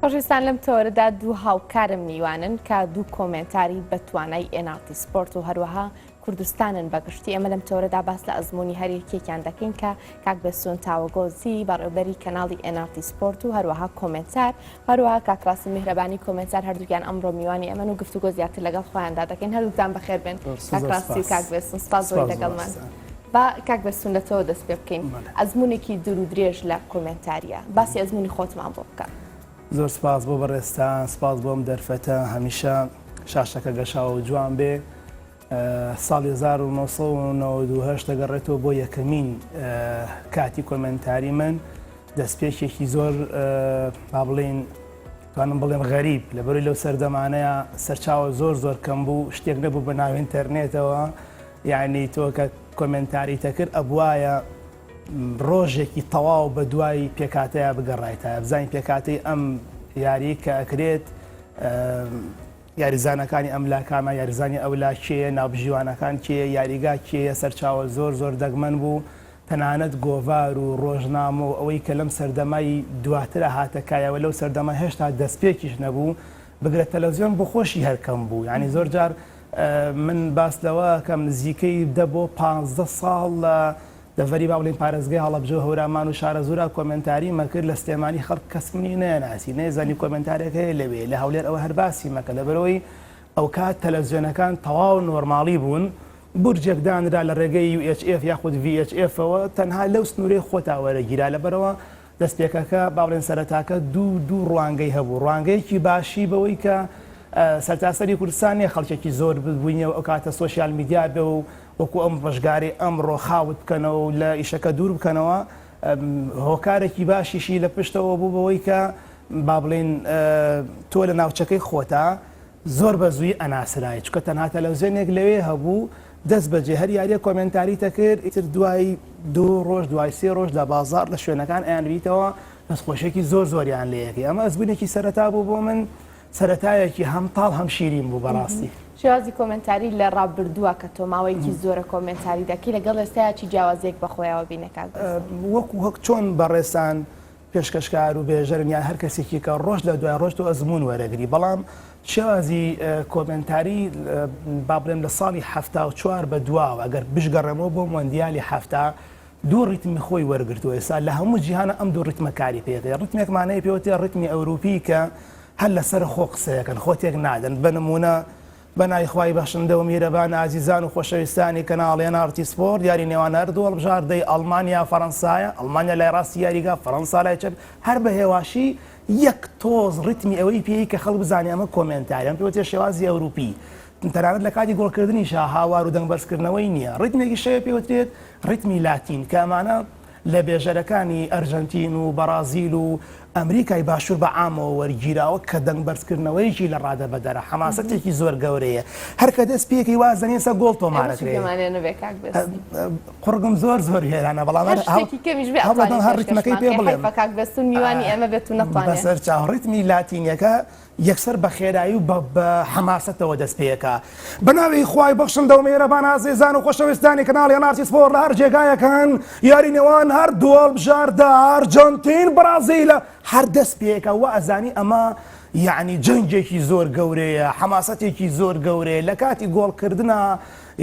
خۆشەویستان لەم تۆرەدا دوو هاوکارم میوانن کە دوو کۆمنتاری بە توانای ئێنارتی سپۆرت و هەروەها کوردستانن بەگشتی. ئەمە لەم تۆرەدا باس لە ئەزمموی هەریەکێکیان دەکەین کە کاک بەسوون تاوەگۆزی بەڕێوەبەری کەناڵی ئێنارتی سپۆرت و هەروەها کۆمنتار هەروەها کاکراسی میهرەبانی کۆمنتار هەردووکیان ئەمڕۆ میوانی ئەمەن و گفتوگۆ زیاتر لەگەڵ خۆیاندا دەکەین. هەردووکتان بەخێر بێن. کاکراسی و کاک بەسوون سپاس بۆی لەگەڵمان. با کاک بەسوون لە تۆ دەست پێ بکەین. ئەزممونێکی دوور و درێژ لە کۆمنتاریە باسی ئەزمموی خۆتمان بۆ بکە. زۆر سپاس بۆ بەڕێستان، سپاس بۆم دەرفەتە هەمیشە شاشەکە گەشاوە و جوان بێ. ساڵی 1992 دەگەڕێتەوە بۆ یەکەمین کاتی کۆمنتاری من دەستپێکێکی زۆر با بڵێن توانم بڵێم غەریب لەبەرەوەی لەو سەردەمانەیە سەرچاوە زۆر کەم بوو، شتێک نەبوو بە ناو ئینتەرنێتەوە، یعنی تۆ کە کۆمنتاری تەکرد ئەبوایە ڕۆژێکی تەواو بە دوای پێکاتەیە بگەڕایتە بزانین پێکاتەی ئەم یاری کە ئەکرێت یاریزانەکانی ئەم لاکامە، یاریزانی ئەولا کێیە، ناوبژیوانەکان کێیە، یاریگا کێیە، سەرچاوە زۆر دەگمەن بوو. تەنانەت گۆڤار و ڕۆژنامە و ئەوەی کە لەم سەردەمای دواترە هاتەکایەوە لەو سەردەمە هێشتا دەستپێکیش نەبوو بگرە تەلەڤیزیۆن بۆ خۆشی هەرکەم بوو. یعنی زۆر جار من باس لەوە کەم نزیکەی 10 بۆ 15 ساڵ دەڤەری با بڵێن پارێزگای هەڵەبجە هەورامان و شارە زۆرا کۆمنتاری مەکرد لە سلێمانی خەڵک کەس منی نەناسی نەیزانی کۆمنتارێک هەیە لەوێ لە هەولێر ئەوە هەر باسی مەکە لەبەرەوەی ئەو کات تەلەڤیزیۆنەکان تەواو نۆرماڵی بوون، بورجێکدانرا لە ڕێگەی UHF یاخود VHF-ەوە تەنها لەو سنوورەی خۆتا وەرەگیرا. لەبەرەوە دەستپێکەکە با بڵێن سەرەتاکە دوو ڕوانگەی هەبوو. ڕوانگەیەکی باشی بەوەی کە سەرتاسەری کوردستانی خەڵکێکی زۆر ببووینەوە ئەو کاتە سۆشیال میدیا بێ و وەکو ئەم ڕۆژگاری ئەمڕۆ خاوت بکەنەوە و لە ئیشەکە دوور بکەنەوە. هۆکارێکی باشیشی لە پشتەوە بوو بەوەی کە با بڵێن تۆ لە ناوچەکەی خۆتا زۆر بە زووی ئەناسرای، چکە تەنها تەلەڤیزیۆنێک لەوێ هەبوو دەست بەجێ هەر یاریە کۆمنتاری تەکرد، ئیتر دوای 2 ڕۆژ دوای 3 ڕۆژ لە بازار لە شوێنەکان ئەیانویتەوە دەستخۆشێکی زۆریان لەیەکی. ئەمە ئەزمموونێکی سەرەتا بوو بۆ من، سەرەتایەکی هەم تاڵ هەم شیرین بوو بەڕاستی. شێوازی کۆمنتاری لە ڕابردووە کە تۆ ماوەیەکی زۆرە کۆمنتاری دەکەی لەگەڵ ئێستاچی جیاوازێک بەخۆیەوە بینەکات وەکو چۆن بەڕێستان پێشکەشکار و بێژەرن یان هەر کەسێکی کە ڕۆژ لە دوای ڕۆژ تۆ ئەزممون وەرەگری، بەڵام شێوازی کۆمنتاری با بڵێم لە ساڵی 1974 بە دواوە ئەگەر بشگەڕێمەوە بۆ مۆندیالی هەفتا دوو ڕیتمی خۆی وەرگرتووە. ئێستا لە هەموو جیهانە ئەم دوو ڕیتمە کاری پێدەێ. ڕیتمێکمانەیە پێوتێ ڕیتمی ئەوروپی کە هەر لەسەر خۆ قسەیەکەن خۆتێک نادەن. بنمونە بەنای خوای بەخشندە و میرەبان ئازیزان و خۆشەویستانی کەناڵ ئێنارتی سپۆرت، یاری نێوان هەردوو هەڵبژاردەی ئەڵمانیا فەڕەنسایە، ئەڵمانیا لای ڕاستی یاریگا، فەڕەنسا لای چەپ، هەر بە هێواشی یەک تۆز ڕیتمی ئەوەی پێی کە خەڵک بزانێ ئەمە کۆمنتاری ئەم پێوتێ شێوازی ئەوروپی. تەنانەت لە کاتی گۆڵکردنیشا هاوار و دەنگبەرزکردنەوەی نییە. ڕیتمێکی شەوە پێوترێت ڕیتمی لاتین کە ئەمانە لە بێژەرەکانی ئەرژەنتین و بەرازیل و ئەمریکای باشوور بە عامەوە وەرگیراوە کە دەنگبەرزکردنەوەیکی لە ڕادە بەدەرە حەماسەتێکی زۆر گەورەیە. هەر کە دەست پێکی وازەنێ سە گۆڵ تۆمارەکرێت. قڕگم زۆر هێرانە، بەڵام هەر ڕیتمەکەی پێ بڵێم کاک بەسوون میوانی ئەمە بێت و نەتوانێت بەسەر چاو ڕیتمی لاتینیەکە یەکسەر بە خێرایی و بە حەماسەتەوە دەست پێەکە. بەناوی خوای بەخشندە و میهرەبان ئازیزان و خۆشەویستانی کەناڵ ئێنارتی سپۆرت لە هەر جێگایەکان یاری نێوان هەر دووەڵ بژاردە ئەرجەنتین برازیلە هەر دەست پێەکە و ئەزانی ئەمە یعنی جەنگێکی زۆر گەورەیە، حەماسەتێکی زۆر گەورەیە لە کاتی گۆڵکردنە.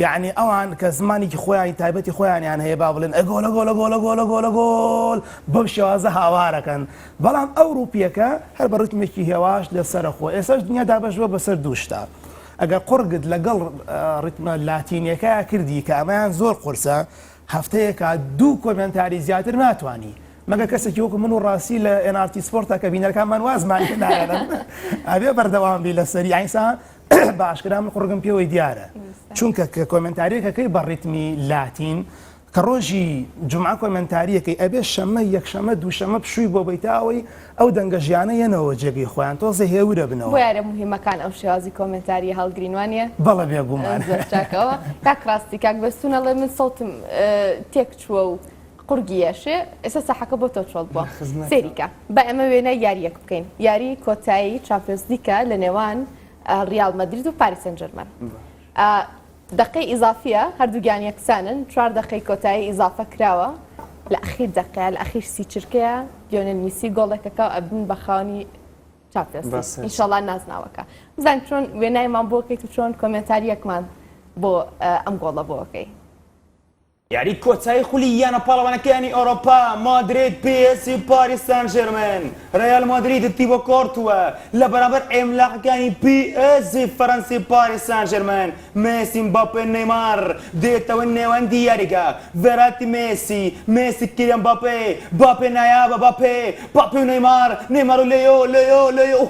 یعنی ئەوان کە زمانێکی خۆیان تایبەتی خۆیانیان هەیە با بڵێن گۆڵ بەو شێوازە هاوارەکەن. بەڵام ئەوروپیەکە هەر بە ڕیتمێکی هێواش لەسەر خۆ. ئێستا دنیا دابەشوە بەسەر دووشتا. ئەگەر قڕگت لەگەڵ ڕیتمە لاتینیەکە کردی کە ئەمەیان زۆر قورسە، هەفتەیەکە 2 کۆمنتاری زیاتر ناتوانی. مەگە کەسێکی وەکو من و ڕاستی لە ئێنارتی سپۆرتە کە بینەرەکانمان وازمانی نایەنن ئەبێ بەردەوام بی لەسەری ئینسان باشکرا من قڕگم پێوەی دیارە. چونکە کە کۆمنتاریەکەکەی بە ڕیتمی لاتین کە ڕۆژی جمعە کۆمنتاریەکەی ئەبێ شەمە یەکشەمە دووشەمە پشووی بۆ بەیتاوەی ئەو دەنگە ژیانە یەنەوە جێگەی خۆیان تۆزە هێورە بنەوە. بۆ یارە موهیمەکان ئەو شێوازی کۆمنتاری هەڵگرینوانە بەڵە بێگومان چاکەوە کاک ڕاستی کاک بەسوونەڵێ من سەوتم تێک چووە و قورگیەشێ ئێستا ساحەکە بۆ تۆ چۆڵ بووە سێریکە بە ئەمە وێنە یاریەک بکەین. یاری کۆتایی چامپیۆنز لیگە لە نێوان ریال مەدرید و پاریس سەن ژەرمەن. دقەی ئیزافیە هەردووگیان یەکسانن، 4 دقەی کۆتایی ئیزافە کراوە لە ئەخیر دقەیە لە ئەخیر سی چرکەیە لیۆنێل میسی گۆڵێکەکە ئەبن بە خاوەنی چاپێستی ئینشاڵڵا نازناوەکە بزان چۆن وێنایمان بۆکەیت و چۆن کۆمنتاریەکمان بۆ ئەم گۆڵە بۆکەی یاری کۆچای خولیانە پاڵەوانەکانی ئەوروپا مادرید پێسی پاریس سان ژێرمن ڕیال مادرید تی بۆ کۆرتووە لە بەرامبەر ئێملاقەکانی پێسی فەرەنسی پاریس سان ژێرمن مێسی مباپێ نەیمار دێتەوە نێوان دیاریگە ڤێراتی مێسی کیلیان باپێ نایابە باپێ و نەیمار و لێیۆ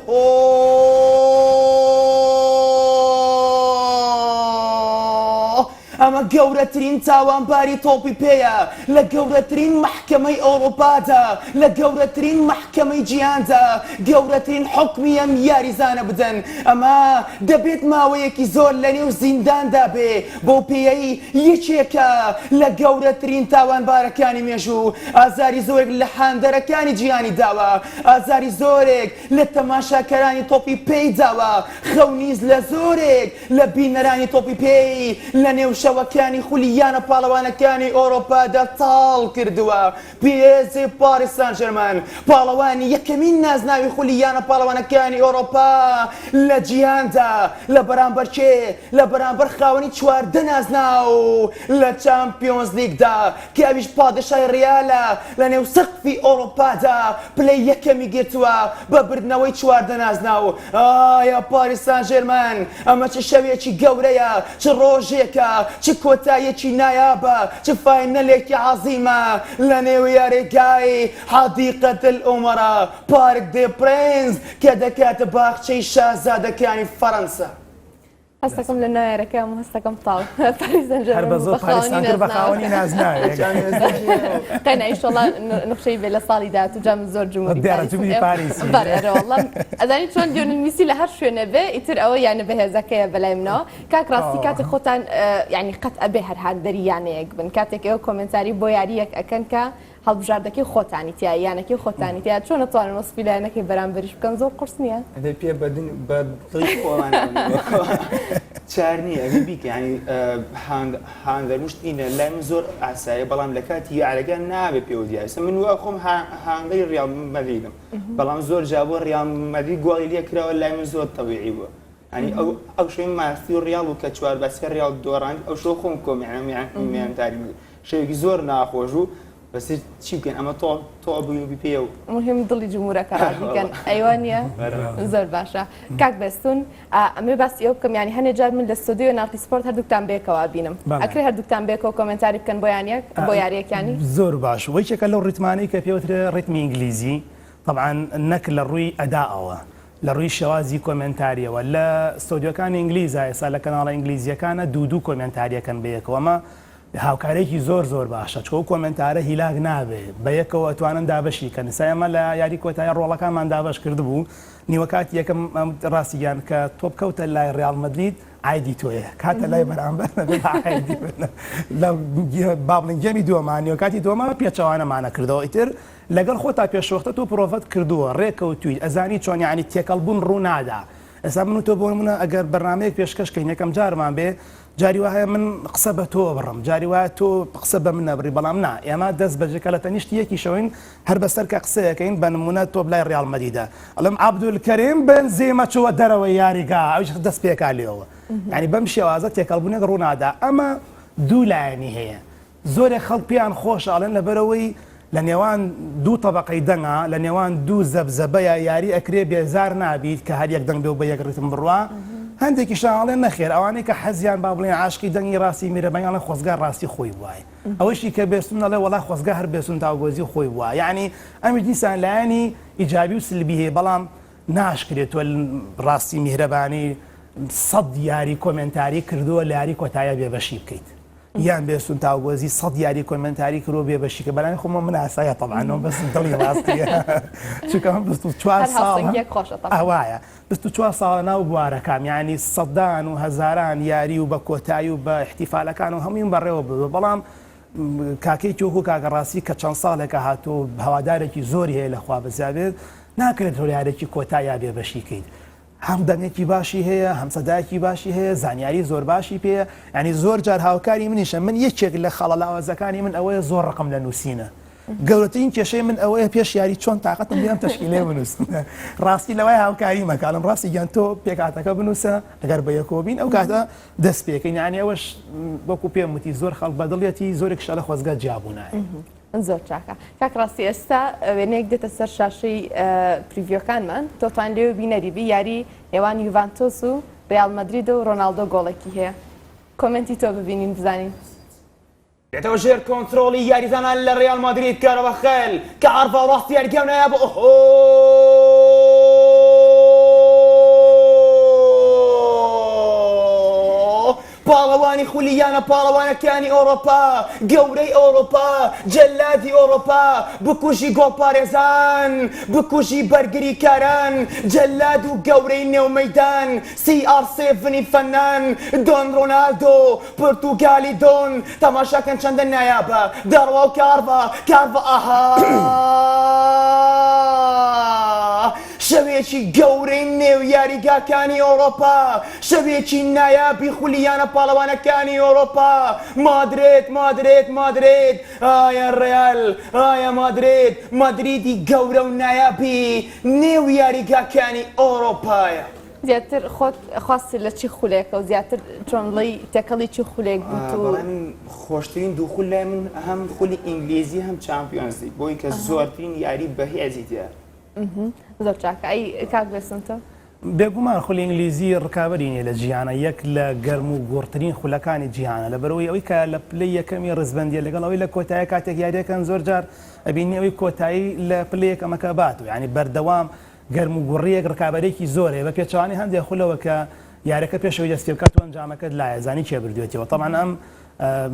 ئەمە گەورەترین تاوانباری تۆپی پێیە لە گەورەترین محکەمەی ئەوروپادا لە گەورەترین محکەمەی جیهاندا گەورەترین حکمی ئەم یاریزانە بدەن ئەمە دەبێت ماوەیەکی زۆر لە نێو زینداندا بێ بۆ پێی یەکێکە لە گەورەترین تاوانبارەکانی مێژوو ئازاری زۆرێک لە حاندەرەکانی جیهانی داوە ئازاری زۆرێک لە تەماشاکەرانی تۆپی پێی داوە خەونیز لە زۆرێک لە بینەرانی تۆپی پێی لە نێو شەوەکانی خولیانە پاڵەوانەکانی ئەوروپادا تاڵ کردووە پێزی پاریس سان ژێرمن پاڵەوانی یەکەمین نازناوی خولیانە پاڵەوانەکانی ئەوروپا لە جیهاندا لە بەرامبەر چێ لە بەرامبەر خاوەنی چواردە نازناو لە چامپیۆنز لیگدا کاویش پادشای ڕیالە لە نێو سەقفی ئەوروپادا پلەی یەکەمی گرتووە بە بردنەوەی چواردە نازناو ئایا پاریس سان ژێرمن ئەمە چ شەوێکی گەورەیە چ ڕۆژێکە چ کۆتاییەکی نایابە چ فاینەلێکی عەزیمە لە نێو یاریگای حەدیقەت الئومەرا پارک دێ پرێنس کە دەکاتە باخچەی شازادەکانی فەرەنسا هەستەکەم لە نایارەکەم هەستەکەم تاڵ پاریس سان هەر بە زۆر پاریسان کرد بە خاوەنی نازناوێت قەنا ئینشاڵڵا نقشەی بێ لە ساڵی داهاتوو جام زۆر جمهوری پاریسی ئەزانی چۆن دیۆنیسی لە هەر شوێنە بێ ئیتر ئەوە یانە بەهێزەکەیە بەلای منەوە کاک ڕاستی کاتی خۆتان یعنی قەت ئەبێ هەر هاندەری یانەیەک بن کاتێک ئێوە کۆمنتاری بۆ یاریەک ئەکەن کە هەڵبژاردەکەی خۆتانی تیا یانەکەی خۆتانی تیا چۆن نەتوانن وەسفی لایەنەکەی بەرامبەریش بکەن زۆر قورس نییە پێ بەدڵی خۆوانە چار نییە ئەگەر بیکە ینی هاندەرمشتینە لای من زۆر ئاسایە بەڵام لە کاتی یاریەکان نابێت پێوە دیارە من وە خۆم هاندەری ڕیال مەدریدم بەڵام زۆر جا بۆ ڕیال مەدرید گۆڵی لێ کراوە لای من زۆر تەبیعی بووە ینی ئەو شوێن ماستی و ڕیال و کە چوار بەسکە ڕیال دۆڕاند ئەو شۆ خۆم کۆمیانتاری شەوێکی زۆر ناخۆش و بەس چی بکەن ئەمە تۆ بووی پێ و مهم دڵی جمهورەکە ڕادیکەن ئەیوانە زۆر باشە کاک بەستون ئەمێ باسی ئەو بکەم ینی هەنێ جار من لە ستۆدیۆ ناڵتی سپۆرت هەردووکتان بێکەوە بینم ئەکرێ هەردووکتان بێکەوە کۆمنتاری بکەن بۆ یاریەکانی زۆر باش وەیکێکە لەو ڕیتمانەی کە پێوترێ ڕیتمی ئینگلیزی طبعا نەک لە ڕووی ئەداەوە لە ڕووی شێوازی کۆمنتاریەوە لە ستۆدیۆکانی ئینگلیزە ئێستا لە کەناڵە ئینگلیزیەکانە دوو کۆمنتاریەکەن بەیەکەوەمە هاوکارێکی زۆر باشە چۆ کۆمنتارە هیلاک نابێت بە یەکەوە ئەتوانن دابەشی کە نسایەمە لە یاری کۆتایی ڕۆڵەکانمان دابش کرد بوو نیوەکات یەکەم ڕاستیان کە تۆ بکەوتە لای ڕیال مەدرید ئایدی تۆیە کاتە لای بەرامبەر لە بابلنگێمی دووەمان نیوەکاتی دووەمە پێچەوانەمانە کردەوە ئیتر لەگەڵ خۆتا پێشوەختە تۆ پرۆڤەت کردووە ڕێکەوتووی ئەزانی چۆن یعنی تێکەڵبوون ڕوونادا ئێستا من و تۆ بۆ منە ئەگەر بەرنامەیەک پێشکەشکەین یەکەم جارمان بێ جاری وایە من قسە بە تۆ بڕم جاری وایە تۆ قسە بە من نەبڕی بەڵام نا ئێمە دەست بەجێکە لە تەنیشتی یەکی شەوین هەر بەسەر کە قسەیەکەین بە نمونە تۆ بلای ڕیال مەدریدە ئەڵێم عەبدولکەریم بنزێمە چووە دەرەوە یاریگا ئەویش دەست پێکا لێەوە ینی بەم شێوازە تێکەڵبوونێک ڕوونادا ئەمە دوو لایەنی هەیە زۆرێک خەڵک پێیان خۆش ئاڵێن لەبەرەوەی لە نێوان دوو طبقەی دەنگا لە نێوان دوو زەبزەبەیە یاری ئەکرێ بێزار نابیت کە هەر یەک دەنگ بێ و بە یەک ڕتم بڕوا هەندێکی شاڵێن نەخێر ئەوانەی کە حەزیان با بڵێن عاشقی دەنگی ڕاستی میرەبەیانە خۆزگار ڕاستی خۆی وایە ئەوەشی کە بێستون دەڵێ وەڵا خۆزگا هەر بێسون تاوگۆزی خۆی وایە یعنی ئەمی دیسان لایەنی ئیجابی و سلبی هەیە بەڵام ناشکرێت تۆ ڕاستی میهرەبانی سەد یاری کۆمنتاری کردووە لە یاری کۆتایە بێبەشی بکەیت یان بێسون تاوگۆزی سەد یاری کۆمنتاری کردووە بێبەشی کە بەلای خۆمە من ئاسایە تەبعانەوە بەس دڵی ڕاستیە چونکە من 24 ساڵ ئەوایە 24 ساڵە ناو بوارەکەم یعنی سەدان و هەزاران یاری و بە کۆتایی و بە احتیفالەکان و هەموویان بەڕێوە بوو بەڵام کاکەی تۆ کاکە ڕاستی کە چەند ساڵێکە هاتوو هەوادارێکی زۆری هەیە لەخوا بزابێت ناکرێت هۆیارێکی کۆتایە بێبەشی کەیت هەم دەنگێکی باشی هەیە هەم سەدایەکی باشی هەیە زانیاری زۆر باشی پێ ینی زۆر جار هاوکاری منیشە من یەکێک لە خەڵە لاوازەکانی من ئەوەیە زۆر ڕقم لە نووسینە گەورەترین کێشەی من ئەوەیە پێش یاری چۆن تااقەتم بیام تەشکیلێ بنووسم ڕاستی لەوەی هاوکاری مەکڵم ڕاستی گیان تۆ پێکاتەکە بنووسە ئەگەر بە یەکۆ بین ئەو کاتە دەست پێکەین یانی ئەوەش وەکو پێم وتی زۆر خەڵک بەدڵێتی زۆرێک شە لە خۆزگە جیابوونایە. زۆر چاکە کاک ڕاستی ئێستا وێنەیەک دێتە سەر شاشەی پریڤیۆکانمان تۆتان لێو بینەریبی یاری هێوان یوڤانتۆس و ڕیال مەدرید و ڕۆناڵدۆ گۆڵێکی هەیە کۆمنتی تۆ ببینین بزانین. دێتەوە ژێر کۆنتترۆلی یاریزانان لە ڕیال مادرید کارەوە خەل کە عرفە ڕاستی یاریگەم نایە بۆ پاڵەوانی خولیانە پاڵەوانەکانی ئەوڕۆپا گەورەی ئەوڕۆپا جەلادی ئەوڕۆپا بکوژی گۆڵپارێزان بکوژی بەرگری کاران جەلاد و گەورەی نێومەیدان CR7 فەنان دۆن ڕۆنالدۆ پورتوگالی دۆن تەماشاکەن چەندە نایابە دەڕوا و کارڤە ئاها شەوێکی گەورەی نێو یاریگاکانی ئەوڕۆپا شەوێکی نایابی خولیانە پاڵەوانەکانی ئەوڕۆپا مادرید ئایا ڕێال ئایا مادریدی گەورە و نایابی نێو یاریگاکانی ئەوڕۆپایە. زیاتر خۆت خواستی لە چی خولێکە و زیاتر چۆنڵی تەکەڵی چی خولێک بوو و خۆشترین دوو خول لای من هەم خولی ئینگلیزی هەم چامپیۆنزی بۆی کە زۆرترین یاری بەهێزی تێە. زۆر چاکە ئەی کاک بێسن تۆ؟ بێگومان خولی ئینگلیزی ڕکابەرینێ لە جیهانە یەک لە گەرم و گۆڕترین خولەکانی جیهانە لەبەرەوەی ئەوەی کە لە پلەی یەکەمی ڕزبەندیە لەگەڵ ئەوەی لە کۆتایی کاتێک یاریەکەن زۆر جار ئەبینی ئەوەی کۆتایی لە پلەی یەکەمەکە بات و ینی بەردەوام گەرم و گوڕیەک ڕکابەرێکی زۆرێ بە پێچوانی هەندێک خولەوە کە یاریەکە پێشەوەی دەستی بکات و ئەنجامەکەت لایە زانی چێ بردوێتەوە تەمان ئەم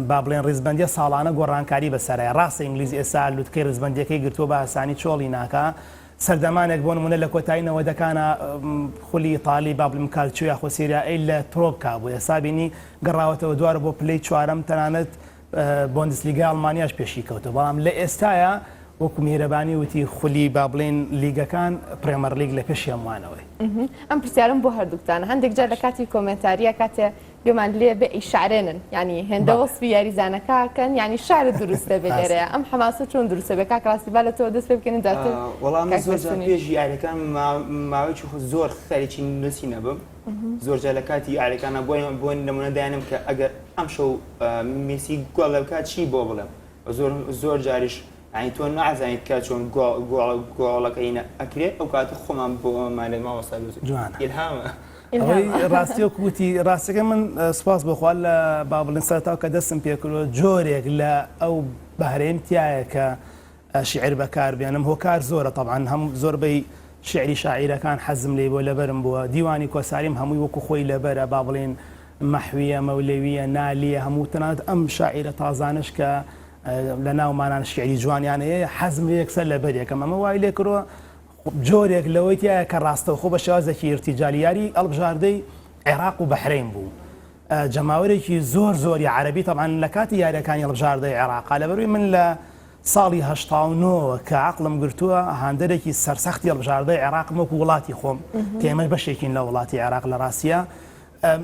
با بڵێن ڕزبەندیە ساڵانە گۆڕانکاری بەسەرای ڕاستە ئینگلیزی ئێستا لوتکەی ڕزبەندیەکەی گرتووە بە ئاسانی چۆڵی ناکە سەردەمانێک بۆ نمونە لە کۆتاییەوە دەکانە خولی ئیتالی با بڵێم کالچیۆ یا خۆسیریا ئەی لە ترۆپکا بوو ئێستا بینی گەڕاوەتەوە دووارە بۆ پلەی چوارەم تەنانەت بۆندسلیگا ئەڵمانیاش پێشی کەوتە بەڵام لە ئێستاە وەکو میهرەبانی وتی خولی با بڵێن لیگەکان پرێمەر لیگ لە پێشی هەمووانەوەی. ئەم پرسیارم بۆ هەردووکتانە هەندێک جار لە کاتی کۆمنتاریە کاتێ گوێمان لێ بێ ئیشارێنن ینی هێندە وەسفی یاریزانەکەکەن ینی شارە دروستە بێ لێرەیە ئەم حەماسە چۆن دروستە بێ کاک ڕاستی با لە تۆ دەست پێ بکەین جاتر وەڵام زۆر پێش یاریەکان ماوەیەکی خۆ زۆر خەریکی نووسی نەبم زۆر جار لە کاتی یاریەکانە بۆ نمونە دایانم کە ئەگەر ئەم شەو مێسی گۆڵ لە بکات چی بۆ بڵێم زۆر جاریش ینی تۆ نازانیت کە چۆن گۆڵەکەینە ئەکرێت ئەو کاتە خۆمان بۆ مالێ ماوەستا جوانە ئیلهامە. ئەوەی ڕاستیەوە کوتی ڕاستەکە من سوپاس بخوا لە با بڵێن سەرتاو کە دەستم پێکردوە جۆرێک لە ئەو بەهرەیەمتیایە کە شعر بەکار بێنم هۆکار زۆرە طبعاً هەم زۆربەی شعری شاعیرەکان حەزم لێ بۆ لەبەرم بووە دیوانی کۆساریم هەمووی وەکو خۆی لەبەرە با بڵێن مەحویە مەولەویە نالیە هەموو تەنانەت ئەم شاعیرە تازانش کە لە ناومانان شعری جوانیانەیە حەزم لێ یەکسەر لەبەرێکم ئەمە وای لێ کڕوە جۆرێک لەوەی تایە کە ڕاستەوخۆ بە شێوازێکی ارتیجالیاری ئەڵبژاردەی عێراق و بەحرین بوو جەماوەرێکی زۆری عەربی تەبعاً لە کاتی یاریەکانی ئەڵبژاردەی عێراقا لەبەروی من لە ساڵی 89 کە عەقڵم گرتووە هاندەرێکی سەرسەختی ئەڵبژاردەی عێراقم وەکو وڵاتی خۆم کە ئێمەش بەشێکین لە وڵاتی عێراق لە ڕاستیە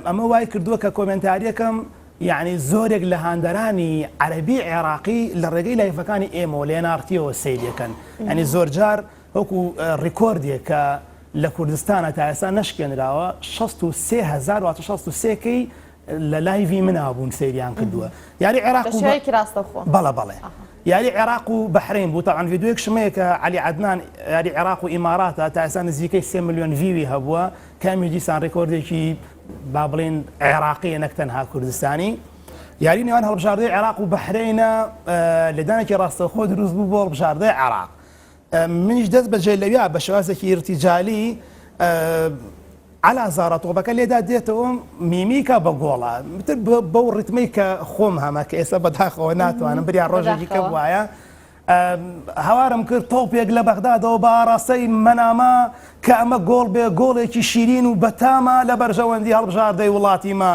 ئەمە وای کردووە کە کۆمنتاریەکەم یعنی زۆرێک لە هاندەرانی عەربی عێراقی لە ڕێگەی لایفەکانی ئێمە لێنارتیەوە سەیرەکەن ینی زۆر جار وەکو ڕیکۆردێک کە لە کوردستانە تا ئێستا نەشکێنراوە 63,063کەی لە لایڤی منابوون سەیریان کردووە یاری عێراق بەڵێ یاری عێراق و بەحرین بوو تاعاان ڤیدیۆیەک شمەیە کە عەلی عەدنان یاری عێراق و ئیماراتە تا ئێستا نزیکەی 3 ملیۆن ڤیوی هەبووە کامی دیسان ڕیکۆردێکی با بڵێن عێراقیە نەک تەنها کوردستانی یاری نێوان هەڵبژاردەی عێراق و بەحرینە لەدانێکی ڕاستەوخۆ دروست بوو بۆ هەڵبژاردەی عێراق منیش دەست بەجێ لەویا بە شێوازێکی ارتیجالی علا زارەتۆبەکە لێدا دێتەوە میمیکە بە گۆڵە بەو ڕیتمەی کە خۆم هەمە کە ئێستا بەداخەوە ناتوانم بریان ڕۆژێکی کە وایە هەوارم کرد تۆپێک لە بەغدادەوە بە ڕاستەی مەنامە کە ئەمە گۆڵ بێ گۆڵێکی شیرین و بەتامە لە بەرژەوەندی هەڵبژاردەی وڵاتیمە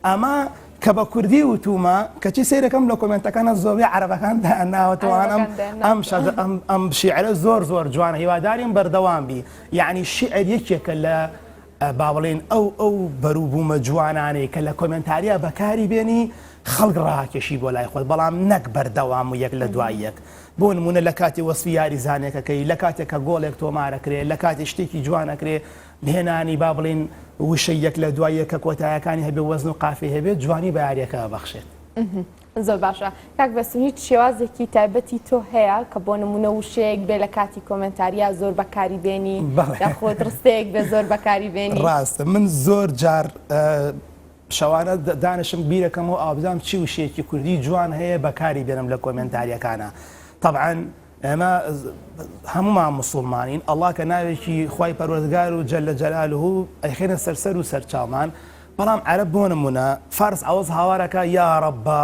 ئەمە کە بە کوردی وتومە کەچی سیرەکەم لە کۆمنتەکانە زۆری عەرەبەکاندا ناوەتەوانم ئەم شیعرە زۆر جوانە هیواداریم بەردەوام بی یعنی شعر یەکێکە لە با بڵێن ئەو بەروبوومە جوانانەی کە لە کۆمنتاریە بەکاری بێنی خەڵک ڕاکێشی بۆ لای خۆت بەڵام نەک بەردەوام و یەک لە دوای یەک بۆ نمونە لە کاتی وەسفی یاریزانێکەکەی لە کاتێک کە گۆڵێک تۆمارەکرێت لە کاتی شتێکی جوانەکرێت نهێنانی با بڵین وشە یەک لە دوای یەکە کۆتایەکانی هەبێ وەزن و قافێ هەبێت جوانی بە یاریەکە بەخشێت. زۆر باشە کاک بەستم هیچ شێوازێکی تایبەتی تۆ هەیە کە بۆ نمونە وشەیەک بێ لە کاتی کۆمنتاریا زۆر بەکاری بێنی یاخۆت ڕستەیەک بێ زۆر بەکاری بێنی؟ ڕاستە من زۆر جار شەوانە دانشم بیرەکەمەوە ئابزام چی وشەیەکی کوردی جوان هەیە بەکاری بێنم لە کۆمنتاریەکانە. طبعاً ئێمە هەمومان موسڵمانین ئەڵڵا کە ناوێکی خوای پەروەردگار و جەلە جەلالوهو ئەیخێنە سەرسەر و سەرچاومان بەڵام عەرەب بۆ نمونە فارس ئەوەز هاوارەکە یا ڕەبا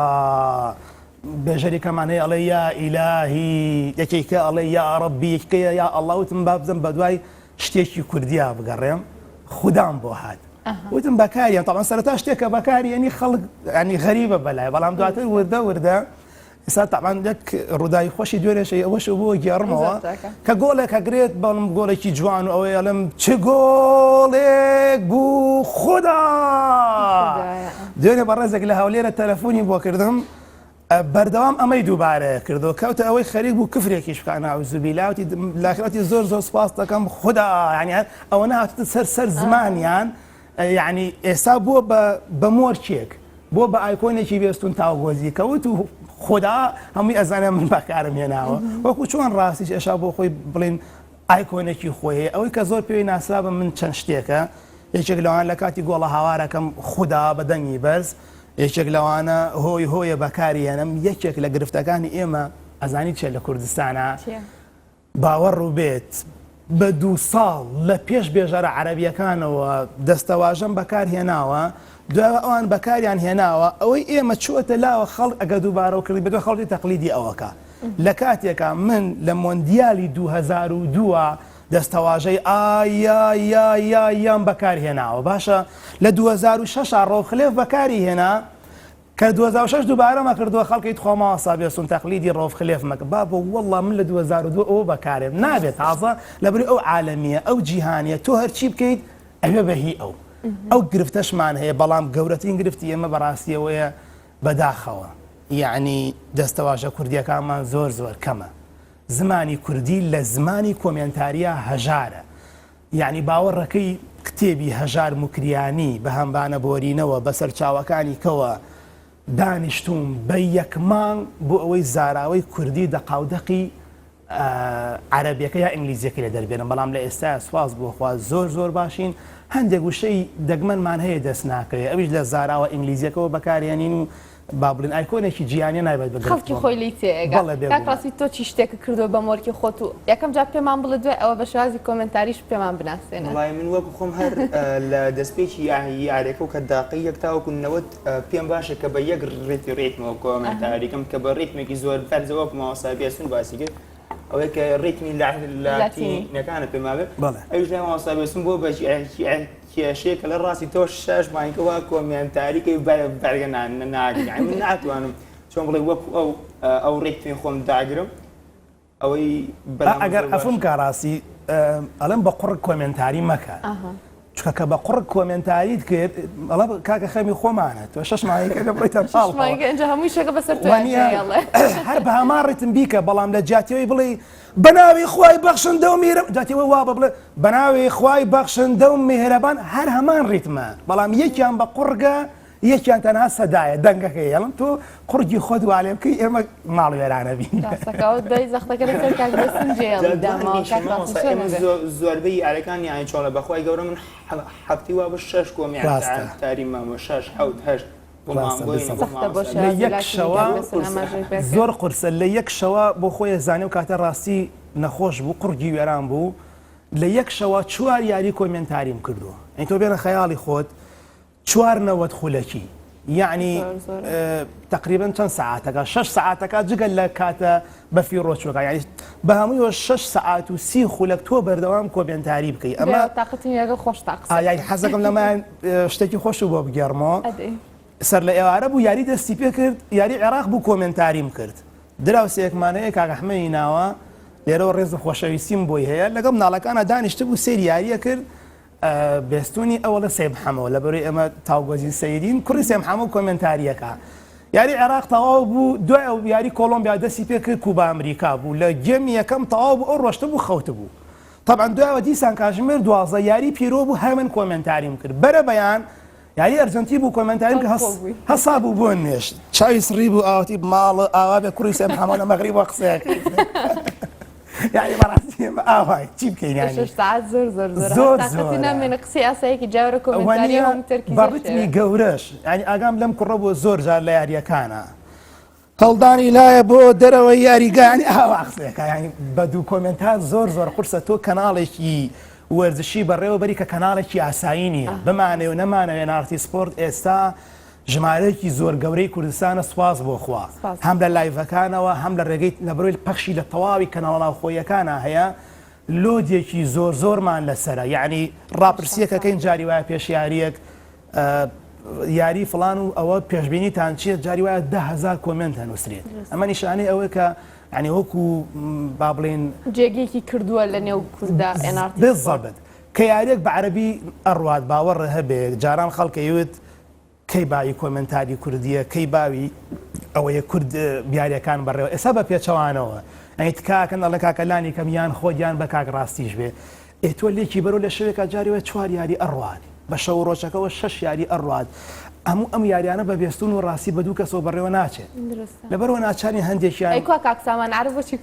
بێژەریکەمان هەیە ئەڵێ یا ئیلاهی یەکێکە ئەڵێ یا ڕەبی یەکەیە یا ئەڵڵا وتم با بزەم بە دوای شتێکی کوردیا بگەڕێم خودام بۆ هات وتم بەکاریان طبعا سەرەتا شتێکە بەکاری ینی خەڵک ینی غەریبە بەلای بەڵام دواتر وردە وردە ئێستا طبعا یەک ڕووداوی خۆشی دوێنێشەی ئەوەش بۆ گێڕمەوە کە گۆڵێک هەگرێت بەڵم گۆڵێکی جوان و ئەوەی ئەڵم چ گۆڵێک بوو خوددا دوێنێ بە ڕێزێک لە هەولێرە تەلەفۆنی بۆ کردم بەردەوام ئەمەی دووبارە کردو کەوتە ئەوەی خەریک بوو کفرێکیش بکە ناوزوبیلاوتی لاخراتی زۆر زۆر سپاس دەکەم خوددا ینی ئەوە نهاتتە سەر زمانیان یعنی ئێستا بۆ بە مۆرچێک بۆ بە ئایکۆنێکی بێستون تاوگۆزی کەوت و خوددا هەمووی ئەزانە من بەکارم هێناوە وەکو چۆن ڕاستیش ئێشا بۆ خۆی بڵین ئایکۆنێکی خۆیە ئەوەی کە زۆر پێوی ناسرا بە من چەند شتێکە یەکێک لەوان لە کاتی گۆڵە هاوارەکەم خوددا بە دەنگی بەرز یەکێک لەوانە هۆی هۆیە بەکارێنم یەکێک لە گرفتەکانی ئێمە ئەزانی چێ لە کوردستانە باوەڕ و بێت بە 2 ساڵ لە پێش بێژەرە عەرەبیەکانەوە دەستەواژەم بەکارهێناوە دوای ئەوان بەکاریان هێناوە ئەوەی ئێمە چووەتە لاوە خەڵک ئەگە دووبارەوە کردی بەدوای خەڵکی تەقلیدی ئەوەکە لە کاتێکە من لە مۆندیالی 2002 دەستەواژەی ئایان بەکارهێناوە باشە لە 2006 ڕۆخلێف بەکاری هێنا کە 2006 دووبارەمە کردووە خەڵکی خۆماوە سابێسون تەقلیدی ڕۆفخلێف مەکە با بۆ وەڵڵا من لە 2002 ئەوە بەکارێم نابێت تازە لەبەری ئەو عالەمیە ئەو جیهانیە تۆ هەرچی بکەیت ئەوێ بەهی ئەو گرفتەشمان هەیە بەڵام گەورەترین گرفتی ئێمە بەڕاستیەوەیە بەداخەوە یعنی دەستەواژە کوردیەکانمان زۆر زۆر کەمە زمانی کوردی لە زمانی کۆمنتاریە هەژارە یعنی باوەڕەکەی کتێبی هەژار موکریانی بە هەمبانە بۆرینەوە بەسەر چاوەکانی کەوە دانیشتوم بە یەکمان بۆ ئەوەی زاراوەی کوردی دەقاودەقی عەرەبیەکە یا ئینگلیزیەکە لە دەربێنم بەڵام لە ئێستا سواز بۆخوا زۆر زۆر باشین هەندێک وشەی دەگمەنمان هەیە دەست ناکرێت ئەویش لە زاراوە ئینگلیزیەکەەوە بەکارێنین و بابلین ئایکۆنێکی جیانی نایبێت بە خەڵکی خۆی لی تێگەڕاستی تۆ چی شتێکە کردو بە مۆرکی خۆت و یەکەم جا پێمان بڵێ دوێ ئەوە بە شازی کۆمنتاریش پێمان بناسێنە وڵای من وەکو خۆم هەر لە دەستپێکی یاریەکە و کە داقی یەک تاوەکوونەوەت پێم باشە کە بە یەک ڕێتی ڕێتمەوە کۆمنتاریکەم کە بە ڕێتمێکی زۆر فەرزەوەکو ماوەسابیاسون باسی کرد ئەوەی کە ڕێتمی لاتینەکانە پێماوێت ئەوش لای ماوەسابیاسون بۆ کێشەیەکە لە ڕاستی تۆ 6 مانگەوە کۆمنتاریکەی بەرگەنان ناگرین من ناتوانم چۆن بڵێ وەکو ئەو ڕێکتێن خۆم داگرم ئەوەی ئەگەر ئەفم کاڕاستی ئەڵم بە قوڕ کۆمنتاری مەکە چکە کە بە قوڕ کۆمنتاریت کرد ئەڵە کاکە خەمی خۆمانە تۆ 6 مانگەکە دەبڕیتە پاڵ هەمووی شەکە بەسەر هەر بە هەماڕێتم بیکە بەڵام لە جاتیەوەی بڵێ بەناوی خوای بەخشندە و میرە جاتیەوەی وا بڵێ بەناوی خوای بەخشندە و میهرەبان هەر هەمان ڕیتمە بەڵام یەکیان بە قوڕگە یەکیان تەنها سەدایە دەنگەکەی هێڵم تۆ قوڕگی خۆت والێ بکەی ئێمە ماڵ وێرانە بین زۆربەی یاریەکان یانی چۆڵە بەخوای گەورە من هەفتی وا بە 6 کۆمنتاری مامە 6 7 8 لە یەک شەوە زۆر قورسە لە یەک شەوە بۆ خۆی زانێ و کاتە ڕاستی نەخۆش بوو قوڕگی وێران بوو لە یەک شەوە 4 یاری کۆمنتاریم کردووە ئەین تۆ بێنە خەیاڵی خۆت 4 نەوەت خولەکی یعنی تقریبا چەند ساعتەکە 6 ساعتەکە جگەل لە کاتە بەفی ڕۆچوەکە یعنی بە هەموویەوە 6 ساعت و 30 خولەک تۆ بەردەوام کۆمنتاری بکەی ئەمە تااقەتی خۆش یعنی حەزەکەم لەمان شتێکی خۆش بۆ بگەڕمەوە سەر لە ئێوارە بوو یاری دەستی پێ کرد یاری عێراق بوو کۆمنتاریم کرد دراوسەیەکمانەیە کاکە ئەحمەدی ناوە لێرەوە ڕێز خۆشەویستیم بۆی هەیە لەگەڵ مناڵەکانە دانیشتە بوو سێری یاریە کرد بێستونی ئەوە لە سێ محەمەوە لەبەروی ئێمە تاوگۆزی سەیدین کوڕی سێ محەمەد کۆمنتاریەکە یاری عێراق تەواو بوو دوای ئەو یاری کۆلۆمبیا دەستی پێ کرد کوبا ئەمریکا بوو لە گێمی یەکەم تەواو بوو ئەو ڕۆشتە بوو خەوتە بوو طبعا دوایەوە دیسان کاژمێر 12 یاری پیرۆ بوو هەمن کۆمنتاریم کرد بەرە بەیان یاری ئەرجنتی بوو کۆمنتاریم کە هەسا بوو بۆ نوێش چاوی سڕی بوو ئاوەتی ماڵە ئاوا بێ کوڕی سێم حەمانە مەغریب وە قسەیەکەی یعنی بەڕاستی ئاوای چی بکەین یانی زۆر نامێنە قسەی ئاسایەکی جاورە کۆمنتاری هەم تەرکیز بەڕتمی گەورەش ینی ئاگام لەم کوڕە بۆ زۆر جار لە یاریەکانە هەڵدانی لایە بۆ دەرەوەی یاریگانی ئاوا قسەیەکە ینی بە دوو کۆمنتار زۆر قورسە تۆ کەناڵێکی وەرزشی بەڕێوە بەری کە کەناڵێکی ئاسایی نییە بمانێ و نەمانەوێ نارتی سپۆرت ئێستا ژمارەیەکی زۆر گەورەی کوردستانە سواز بۆ خوا هەم لە لایڤەکانەوە هەم لە ڕێگەی لە بەرۆی پەخشی لە تەواوی کەناڵاو خۆیەکانە هەیە لۆدێکی زۆرمان لەسرە یعنی ڕاپرسیەکەکەین جاری وایە پێش یاریەک یاری فلان و ئەوە پێشبینیتان چیە جاری وایە 10,000 کۆمنت هەنووسرێت ئەمە نیشانەی ئەوەیە کە ینی وەکو با بڵێن جێگێکی کردووە لە نێو کووردا بێزەبت کە یاریەک بە عەرەبی ئەڕوات باوەڕ هەبێ جاران خەڵکەیوت کەی باوی کۆمنتاری کوردیە کەی باوی ئەوەیە کورد بیاریەکان بەڕێوە ئێستا بە پێچەوانەوە ئەی تکاکەن دەڵێن کاکەلانی کەمیان خۆیان بە کاک ڕاستیش بێ ئێتۆ لێکی بەرەو لە شەوێکە جاریوە 4 یاری ئەڕوات بە شەو ڕۆژەکەەوە 6 یاری ئەڕوات هەموو ئەم یاریانە بە بێستون و ڕاستی بە دوو کەسەوە بەڕێوە ناچێت لەبەرەوە ناچاری هەندێکیان ئەیکوا کاکسامان عرب بۆچی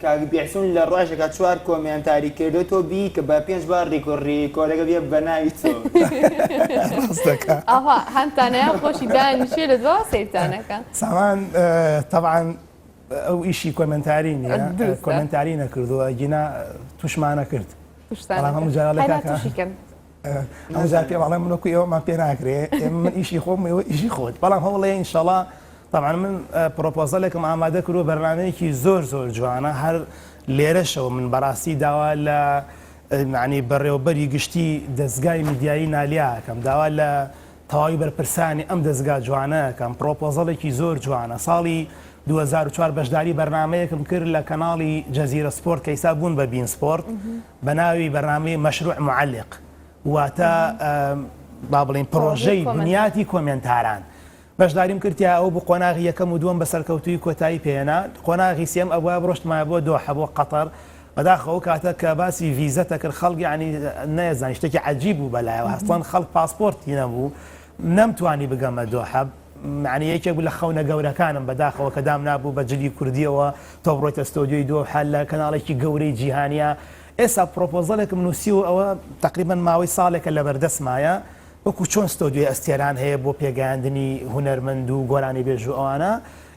کاک بیحسون لە ڕۆژێکە 4 کۆمنتاری کردوتۆ بی کە بە 5 بار ڕیکۆردەکە بێ بە ناوی ئاها هەمتانەیە خۆشی دانیشێ لە دوا سیرتانەکە سامان طبعا ئەو ئیشی کۆمنتاری نیە کۆمنتاری نەکردووە گینا توشمانە کرد هەموو جارەکەکەن ئەوزار پێ بەڵێ منۆکو ئێوەمان پێ ناکرێ من ئیشی خۆم ئێوە ئیشی خۆت بەڵام هەوڵێ ئینشەڵا طبعا من پرۆپۆزەلێکم ئامادە کردو بەرنامەیەکی زۆر جوانە هەر لێرەشەوە من بەڕاستی داوا لە معنی بەڕێوەبەری گشتی دەستگای میدیایی نالیا-کەم داوا لە تەواوی بەرپرسانی ئەم دەستگا جوانەکەم پرۆپۆزەڵێکی زۆر جوانە ساڵی 2004 بەشداری بەرنامەیەکم کرد لە کەناڵی جەزیرە سپۆرت کە ئێستا بوون بە بین سپۆرت بە ناوی بەرنامەی مەشروع معلق واتە با بڵێن پرۆژەی بنیاتی کۆمنتاران بەشداریم کردیا ئەو بۆ قۆناغی یەکەم و دووەم بە سەرکەوتوی کۆتایی پێێنا قۆناغی سێم ئەوە بڕۆشتمایە بۆ دۆحە بۆ قەتەر بەداخەوە کاتە کە باسی ڤیزەتە کرد خەڵک یعنی نەیەزانی شتێکی عەجیب بوو بەلایەوە هەستان خەڵک پاسپۆرتی نەبوو نەمتوانی بگەمە دۆحە معنی یەکێک بوو لە خەونە گەورەکانم بەداخەوە کە دام نابوو بە جلی کوردیەوە تۆ بڕۆیتە ستۆدیۆی دۆحە لە کەناڵێکی گەورەی جیهانیە ئێستا پرۆپۆزەلێکم نووسی و ئەوە تقریبا ماوەی ساڵێکە لە بەردەستمایە وەکو چۆن ستۆدیۆی ئەستێران هەیە بۆ پێگەیاندنی هونەرمەند و گۆرانی بێژ و ئەوانە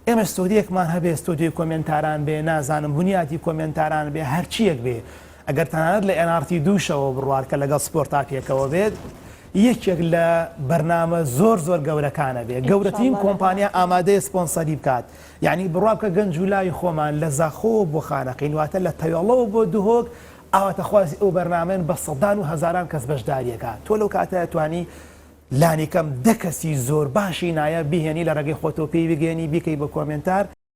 ئێمە ستۆدیەکمان هەبێ ستۆدیۆی کۆمنتاران بێ نازانم بنیاتی کۆمنتاران بێ هەرچیەک بێ ئەگەر تەنانەت لە NRT دووشەوە بڕوار کە لەگەڵ سپۆرتاکێکەوە بێت یەکێک لە بەرنامە زۆر گەورەکانە بێ گەورەترین کۆمپانیا ئامادەیە سپۆنسەری بکات یعنی بڕوابکە گەنج و لای خۆمان لە زاخۆ بۆ خانەقین واتە لە تەوێڵەوە بۆ دوهۆک ئاواتە خوازی ئەو بەرنامەن بە سەدان و هەزاران کەس بەشداریەکە تۆ لەو کاتە توانی لانیکەم 10 کەسی زۆر باشی نایە بیهێنی لە ڕێگەی خۆتۆ پێی بگەێنی بیکەی بە کۆمنتار